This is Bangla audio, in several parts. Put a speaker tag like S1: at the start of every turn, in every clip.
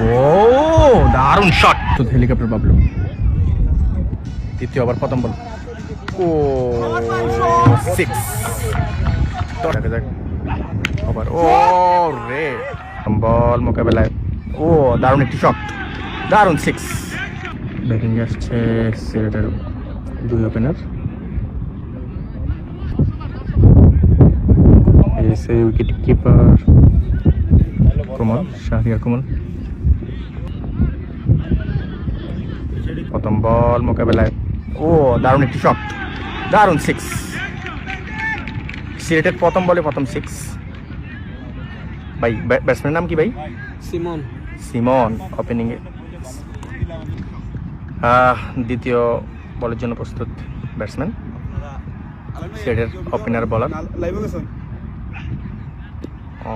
S1: ও দারুণ শট তো হেলিকপ্টার বাবলু। তৃতীয় ওভার প্রথম বল। ও 6 দেখা যাক ওভার। ও রে বল মোকাবেলায়। ও দারুণ একটি শট, দারুণ 6। ব্যাটিং আসছে সিলেটের দুই ওপেনার। এসে উইকেট কিপার কমল, শাহরিয়ার কমল। প্রথম বল মোকাবেলায়। ও দারুণ একটি শট, দারুণ 6। সিলেটের প্রথম বলে প্রথম 6। ভাই ব্যাটসম্যানের নাম কি ভাই?
S2: সিমন।
S1: সিমন ওপেনিং এ। দ্বিতীয় বলের জন্য প্রস্তুত ব্যাটসম্যান সিলেটের ওপেনার বলার। ও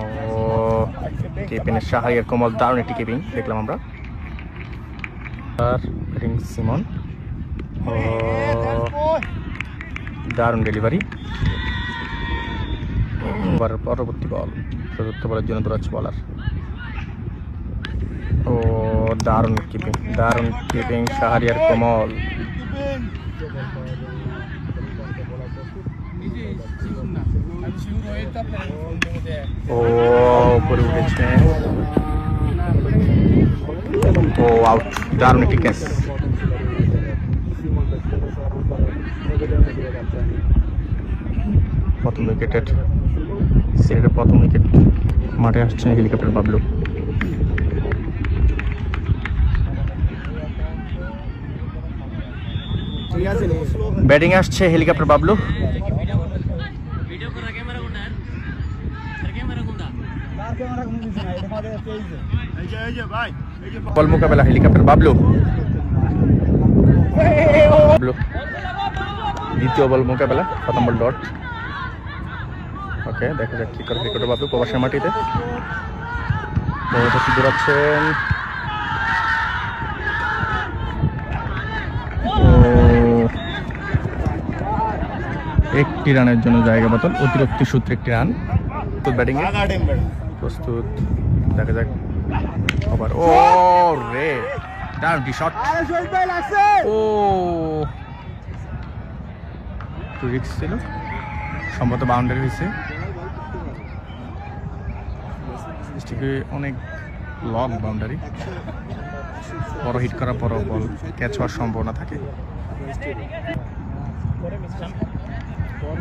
S1: কেপিনের শাহরিয়ার কমল, দারুণ একটি কিপিং দেখলাম আমরা। আর ব্যাটিং সিমন। ও দারুণ ডেলিভারি। পরবর্তী বল চতুর্থ বলের জন্য দৌড়াচ্ছে বলার। ও দারুণ কিপিং শাহরিয়ার কমল। ও উপরে উঠেছে। ও আউট, দারুণ একটি ক্যাচ। প্রথম উইকেটের সিলেটের প্রথম উইকেট। মাঠে আসছে হেলিকপ্টার বাবলু। ব্যাটিং আসছে হেলিকপ্টার বাবলু। বল মোকাবেলা হেলিকপ্টার বাবলু। দ্বিতীয় বল মোকাবেলা, প্রথম বল ডট। ওকে দেখা যাক কি করে হেলিকপ্টার বাবলু প্রবাসের মাটিতে। দৌড়াচ্ছেন। একটি রানের জন্য জায়গা বদল, অতিরিক্ত সূত্রে একটি রান। তো ব্যাটিং প্রস্তুত, দেখা যাক ওভার। ও রে দারুণ শট। ও একটু রিস্ক ছিল, সম্ভবত বাউন্ডারি হয়েছে। অনেক লং বাউন্ডারি, বড় হিট করার পরও বল ক্যাচ হওয়ার সম্ভাবনা থাকে।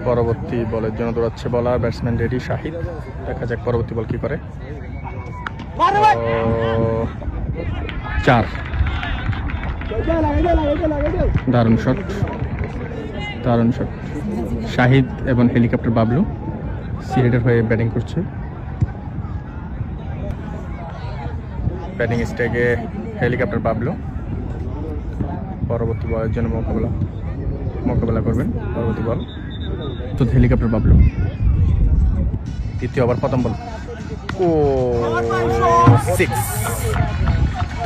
S1: পরবর্তী বলের জন্য দৌড়াচ্ছে বলার, ব্যাটসম্যান রেডি শাহিদ। দেখা যাক পরবর্তী বল কি করে। 4 দারুণ শট, শাহিদ এবং হেলিকপ্টার বাবলু সিলেটের হয়ে ব্যাটিং করছে। ব্যাটিং স্ট্রাইকে হেলিকপ্টার বাবলু। পরবর্তী বলের জন্য মোকাবেলা করবেন। পরবর্তী বল তো হেলিকপ্টার বাবলু। তৃতীয় ওভার প্রথম বল। ও 6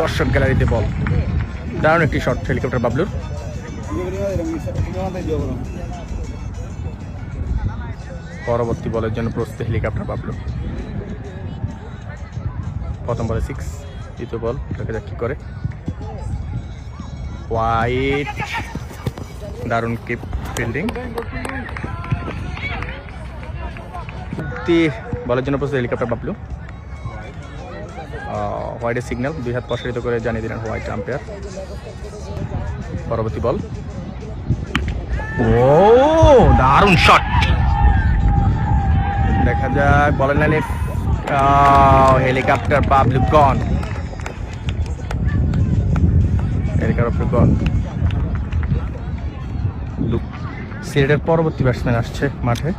S1: দর্শক গ্যালারিতে বল, দারুণ একটি শট হেলিকপ্টার বাবলুর। পরবর্তী বলের জন্য প্রস্তুত হেলিকপ্টার বাবলু। প্রথম বলে 6, দ্বিতীয় বল দেখা যাক কি করে। ওয়াইড, দারুণ কিপ ফিল্ডিং। বলের জন্য প্রস্তুত হেলিকপ্টার বাবলু। হোয়াইটের সিগন্যাল, 2 হাত প্রসারিত করে জানিয়ে দিলেন হোয়াইট আম্পায়ার। পরবর্তী বল। ও দারুণ শট, দেখা যাক বলের লাইনে। হেলিকপ্টার বাবলু গন, হেলিকপ্টার গন। সিলেটের পরবর্তী ব্যাটসম্যান আসছে মাঠে,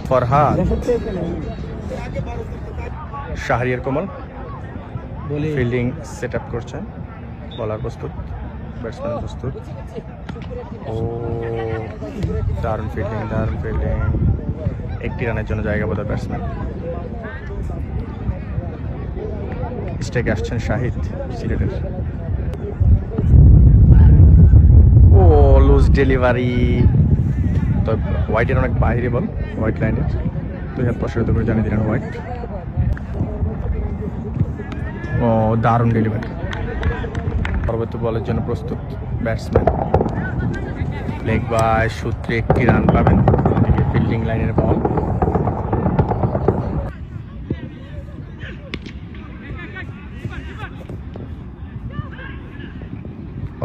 S1: ফরহাদ। শাহরিয়ার কমল ফিল্ডিং সেট আপ করছে। বলার প্রস্তুত, ব্যাটসম্যান প্রস্তুত। ও দারুণ ফিল্ডিং। একটি রানের জন্য জায়গা বদল ব্যাটসম্যান। স্ট্রাইকে আসছেন শাহিদ সিলেটের। ও লুজ ডেলিভারি, তো হোয়াইটের অনেক বাইরে বল, হোয়াইট লাইনের 2 হাত প্রসারিত করে জানিয়ে দিলেন হোয়াইট। ও ও দারুণ ডেলিভারি। পরবর্তী বলের জন্য প্রস্তুত ব্যাটসম্যান, লেগ বাই, সূত্রে একটি রান পাবেন। ফিল্ডিং লাইনের বল,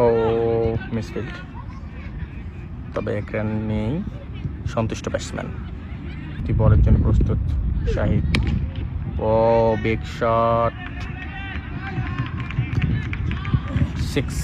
S1: ও মিসফিল্ড, তবে এক রান নেই, সন্তুষ্ট ব্যাটসম্যান। একটি বলের জন্য প্রস্তুত শাহিদ, ও বিগ শট, 6।